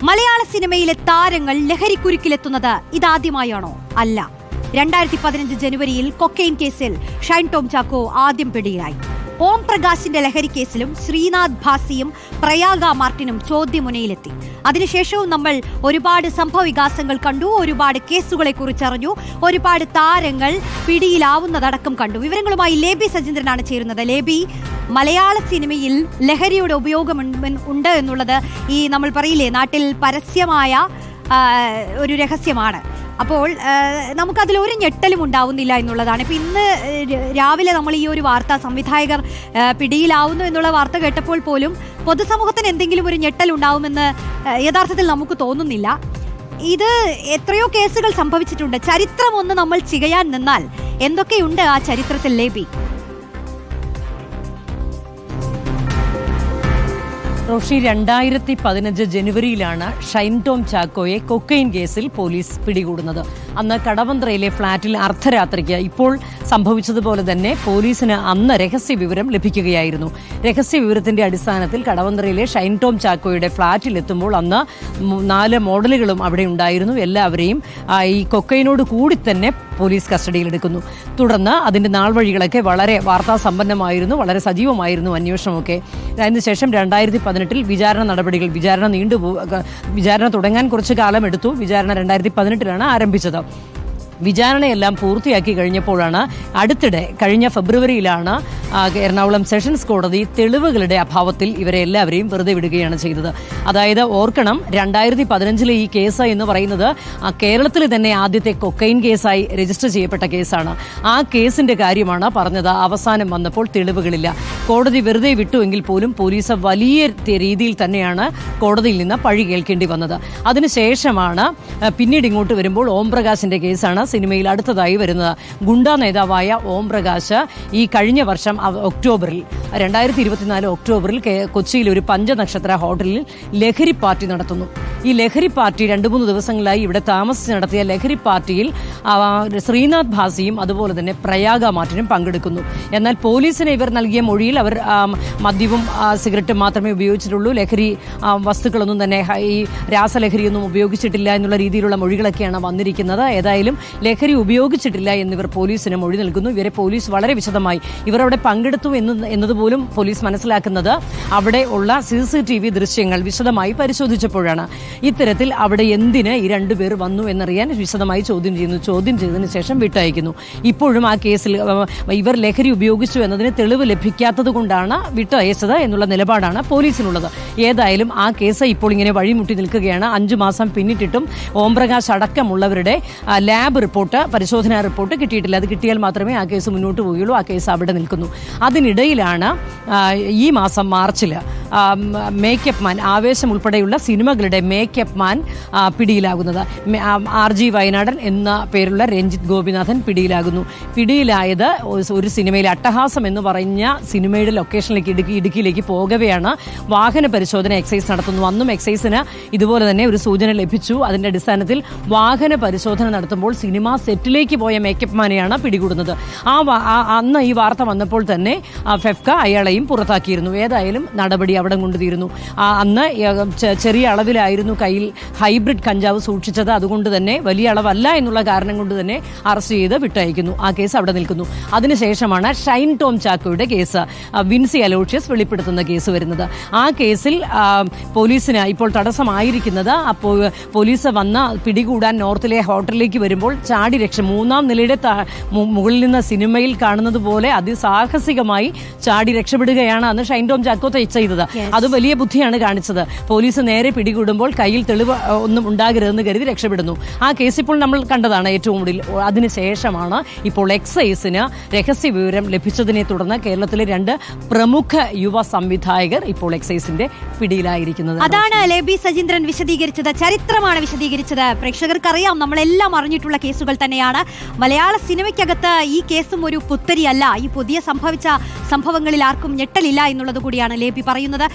മലയാള സിനിമയിലെ താരങ്ങൾ ലഹരിക്കുരുക്കിലെത്തുന്നത് ഇതാദ്യമായാണോ? അല്ല. 2015 ജനുവരിയിൽ കൊക്കെയിൻ കേസിൽ ഷൈൻ ടോം ചാക്കോ ആദ്യം പിടിയിലായി. ഓം പ്രകാശിന്റെ ലഹരി കേസിലും ശ്രീനാഥ് ഭാസിയും പ്രയാഗ മാർട്ടിനും ചോദ്യമുനയിലെത്തി. അതിനുശേഷവും നമ്മൾ ഒരുപാട് സംഭവ വികാസങ്ങൾ കണ്ടു, ഒരുപാട് കേസുകളെ കുറിച്ചറിഞ്ഞു, ഒരുപാട് താരങ്ങൾ പിടിയിലാവുന്നതടക്കം കണ്ടു. വിവരങ്ങളുമായി ലേബി സജീന്ദ്രനാണ് ചേരുന്നത്. ലേബി, മലയാള സിനിമയിൽ ലഹരിയുടെ ഉപയോഗം ഉണ്ട് എന്നുള്ളത് ഈ നമ്മൾ പറയില്ലേ നാട്ടിൽ പരസ്യമായ ഒരു രഹസ്യമാണ്. അപ്പോൾ നമുക്കതിലൊരു ഞെട്ടലും ഉണ്ടാവുന്നില്ല എന്നുള്ളതാണ്. ഇപ്പം ഇന്ന് രാവിലെ നമ്മൾ ഈ ഒരു വാർത്ത, സംവിധായകർ പിടിയിലാവുന്നു എന്നുള്ള വാർത്ത കേട്ടപ്പോൾ പോലും പൊതുസമൂഹത്തിന് എന്തെങ്കിലും ഒരു ഞെട്ടൽ ഉണ്ടാവുമെന്ന് യഥാർത്ഥത്തിൽ നമുക്ക് തോന്നുന്നില്ല. ഇത് എത്രയോ കേസുകൾ സംഭവിച്ചിട്ടുണ്ട്. ചരിത്രം ഒന്ന് നമ്മൾ ചികയാൻ നിന്നാൽ എന്തൊക്കെയുണ്ട് ആ ചരിത്രത്തിൽ ലേബി? റോഷി, 2015 ജനുവരിയിലാണ് ഷൈൻ ടോം ചാക്കോയെ കൊക്കെയിൻ കേസിൽ പോലീസ് പിടികൂടുന്നത്. അന്ന് കടവന്ത്രയിലെ ഫ്ളാറ്റിൽ അർദ്ധരാത്രിക്ക് ഇപ്പോൾ സംഭവിച്ചതുപോലെ തന്നെ പോലീസിന് അന്ന് രഹസ്യ വിവരം ലഭിക്കുകയായിരുന്നു. രഹസ്യ വിവരത്തിന്റെ അടിസ്ഥാനത്തിൽ കടവന്ത്രയിലെ ഷൈൻ ടോം ചാക്കോയുടെ ഫ്ളാറ്റിലെത്തുമ്പോൾ അന്ന് 4 മോഡലുകളും അവിടെ ഉണ്ടായിരുന്നു. എല്ലാവരെയും ഈ കൊക്കെയിനോട് കൂടി തന്നെ പോലീസ് കസ്റ്റഡിയിലെടുക്കുന്നു. തുടർന്ന് അതിന്റെ നാൾവഴികളൊക്കെ വളരെ വാർത്താ സമ്പന്നമായിരുന്നു, വളരെ സജീവമായിരുന്നു അന്വേഷണമൊക്കെ. അതിനുശേഷം 2018 വിചാരണ നടപടികൾ, വിചാരണ തുടങ്ങാൻ കുറച്ചു കാലം എടുത്തു. വിചാരണ 2018 ആരംഭിച്ചത്. വിചാരണയെല്ലാം പൂർത്തിയാക്കി കഴിഞ്ഞപ്പോഴാണ് അടുത്തിടെ കഴിഞ്ഞ ഫെബ്രുവരിയിലാണ് എറണാകുളം സെഷൻസ് കോടതി തെളിവുകളുടെ അഭാവത്തിൽ ഇവരെ എല്ലാവരെയും വെറുതെ വിടുകയാണ് ചെയ്തത്. അതായത് ഓർക്കണം, 2015 ഈ കേസ് എന്ന് പറയുന്നത് കേരളത്തിൽ തന്നെ ആദ്യത്തെ കൊക്കെയിൻ കേസായി രജിസ്റ്റർ ചെയ്യപ്പെട്ട കേസാണ്. ആ കേസിന്റെ കാര്യമാണ് പറഞ്ഞത്. അവസാനം വന്നപ്പോൾ തെളിവുകളില്ല. കോടതി വെറുതെ വിട്ടുവെങ്കിൽ പോലും പോലീസ് വലിയ രീതിയിൽ തന്നെയാണ് കോടതിയിൽ നിന്ന് പഴി കേൾക്കേണ്ടി വന്നത്. അതിനുശേഷമാണ് പിന്നീട് ഇങ്ങോട്ട് വരുമ്പോൾ ഓം പ്രകാശിന്റെ കേസാണ് സിനിമയിൽ അടുത്തതായി വരുന്നത്. ഗുണ്ടാ നേതാവായ ഓം പ്രകാശ് ഈ കഴിഞ്ഞ വർഷം ഒക്ടോബറിൽ 2024 ഒക്ടോബറിൽ കൊച്ചിയിൽ ഒരു പഞ്ചനക്ഷത്ര ഹോട്ടലിൽ ലഹരി പാർട്ടി നടത്തുന്നു. ഈ ലഹരി പാർട്ടി 2-3 ദിവസങ്ങളായി ഇവിടെ താമസിച്ച് നടത്തിയ ലഹരി പാർട്ടിയിൽ ശ്രീനാഥ് ഭാസിയും അതുപോലെ തന്നെ പ്രയാഗ മാർട്ടിനും പങ്കെടുക്കുന്നു. എന്നാൽ പോലീസിന് ഇവർ നൽകിയ മൊഴിയിൽ അവർ മദ്യവും സിഗരറ്റും മാത്രമേ ഉപയോഗിച്ചിട്ടുള്ളൂ, ലഹരി വസ്തുക്കളൊന്നും തന്നെ ഈ രാസലഹരിയൊന്നും ഉപയോഗിച്ചിട്ടില്ല എന്നുള്ള രീതിയിലുള്ള മൊഴികളൊക്കെയാണ് വന്നിരിക്കുന്നത്. ഏതായാലും ലഹരി ഉപയോഗിച്ചിട്ടില്ല എന്നിവർ പോലീസിന് മൊഴി നൽകുന്നു. ഇവരെ പോലീസ് വളരെ വിശദമായി, ഇവർ അവിടെ പങ്കെടുത്തു എന്നതുപോലും പോലീസ് മനസ്സിലാക്കുന്നത് അവിടെ ഉള്ള CCTV ദൃശ്യങ്ങൾ വിശദമായി പരിശോധിച്ചപ്പോഴാണ്. ഇത്തരത്തിൽ അവിടെ എന്തിന് ഈ 2 പേർ വന്നു എന്നറിയാൻ വിശദമായി ചോദ്യം ചെയ്യുന്നു. ചോദ്യം ചെയ്തതിനു ശേഷം വിട്ടയക്കുന്നു. ഇപ്പോഴും ആ കേസിൽ ഇവർ ലഹരി ഉപയോഗിച്ചു എന്നതിന് തെളിവ് ലഭിക്കാത്തത് കൊണ്ടാണ് വിട്ടയച്ചത് എന്നുള്ള നിലപാടാണ് പോലീസിനുള്ളത്. ഏതായാലും ആ കേസ് ഇപ്പോൾ ഇങ്ങനെ വഴിമുട്ടി നിൽക്കുകയാണ്. 5 മാസം പിന്നിട്ടിട്ടും ഓംപ്രകാശ് അടക്കമുള്ളവരുടെ ലാബ് റിപ്പോർട്ട്, പരിശോധനാ റിപ്പോർട്ട് കിട്ടിയിട്ടില്ല. അത് കിട്ടിയാൽ മാത്രമേ ആ കേസ് മുന്നോട്ട് പോവുകയുള്ളൂ. ആ കേസ് അവിടെ നിൽക്കുന്നു. അതിനിടയിലാണ് ഈ മാസം മാർച്ചിൽ മേക്കപ്പ് മാൻ, ആവേശം ഉൾപ്പെടെയുള്ള സിനിമകളുടെ മേക്കപ്പ് മാൻ പിടിയിലാകുന്നത്. RG വയനാടൻ എന്ന പേരുള്ള രഞ്ജിത്ത് ഗോപിനാഥൻ പിടിയിലാകുന്നു. പിടിയിലായത് ഒരു സിനിമയിൽ അട്ടഹാസം എന്ന് പറഞ്ഞ സിനിമയുടെ ലൊക്കേഷനിലേക്ക് ഇടുക്കിയിലേക്ക് പോകവെയാണ് വാഹന പരിശോധന എക്സൈസ് നടത്തുന്നു. അന്നും എക്സൈസിന് ഇതുപോലെ തന്നെ ഒരു സൂചന ലഭിച്ചു. അതിന്റെ അടിസ്ഥാനത്തിൽ വാഹന പരിശോധന നടത്തുമ്പോൾ സിനിമാ സെറ്റിലേക്ക് പോയ മേക്കപ്പ് മാനെയാണ് പിടികൂടുന്നത്. അന്ന് ഈ വാർത്ത വന്നപ്പോൾ തന്നെ ഫെഫ്ക അയാളെയും പുറത്താക്കിയിരുന്നു. ഏതായാലും നടപടി അവിടെ കൊണ്ടുതീരുന്നു. അന്ന് ചെറിയ അളവിലായിരുന്നു കയ്യിൽ ഹൈബ്രിഡ് കഞ്ചാവ് സൂക്ഷിച്ചത്. അതുകൊണ്ട് തന്നെ വലിയ അളവല്ല എന്നുള്ള കാരണം കൊണ്ട് തന്നെ അറസ്റ്റ് ചെയ്ത് വിട്ടയക്കുന്നു. ആ കേസ് അവിടെ നിൽക്കുന്നു. അതിനുശേഷമാണ് ഷൈൻ ടോം ചാക്കോയുടെ കേസ്, വിൻസി അലോഷ്യസ് വെളിപ്പെടുത്തുന്ന കേസ് വരുന്നത്. ആ കേസിൽ പോലീസിന് ഇപ്പോൾ തടസ്സമായിരിക്കുന്നത്, അപ്പോൾ പോലീസ് വന്ന് പിടികൂടാൻ നോർത്തിലെ ഹോട്ടലിലേക്ക് വരുമ്പോൾ ചാടി രക്ഷ, 3-ാം നിലയുടെ മുകളിൽ നിന്ന് സിനിമയിൽ കാണുന്നത് പോലെ അതിസാഹസികമായി ചാടി രക്ഷപ്പെടുകയാണ് അന്ന് ഷൈൻ ടോം ചാക്കോ ചെയ്തത്. അത് വലിയ ബുദ്ധിയാണ് കാണിച്ചത്. പോലീസ് നേരെ പിടികൂടുമ്പോൾ കയ്യിൽ തെളിവ് ഒന്നും ഉണ്ടാകരുതെന്ന് കരുതി രക്ഷപ്പെടുന്നു. ആ കേസ് ഇപ്പോൾ നമ്മൾ കണ്ടതാണ് ഏറ്റവും കൂടുതൽ. അതിനുശേഷമാണ് ഇപ്പോൾ എക്സൈസിന് രഹസ്യ വിവരം ലഭിച്ചതിനെ തുടർന്ന് കേരളത്തിലെ 2 പ്രമുഖ യുവ സംവിധായകർ ഇപ്പോൾ എക്സൈസിന്റെ പിടിയിലായിരിക്കുന്നത്. അതാണ് ലേബി സജീന്ദ്രൻ വിശദീകരിച്ചത്. ചരിത്രമാണ് വിശദീകരിച്ചത്. പ്രേക്ഷകർക്കറിയാം, നമ്മളെല്ലാം അറിഞ്ഞിട്ടുള്ള കേസുകൾ തന്നെയാണ്. മലയാള സിനിമയ്ക്കകത്ത് ഈ കേസും ഒരു പുത്തരിയല്ല. ഈ പുതിയ സംഭവിച്ച സംഭവങ്ങളിൽ ആർക്കും ഞെട്ടലില്ല എന്നുള്ളത് കൂടിയാണ് ലേബി പറയുന്നത്.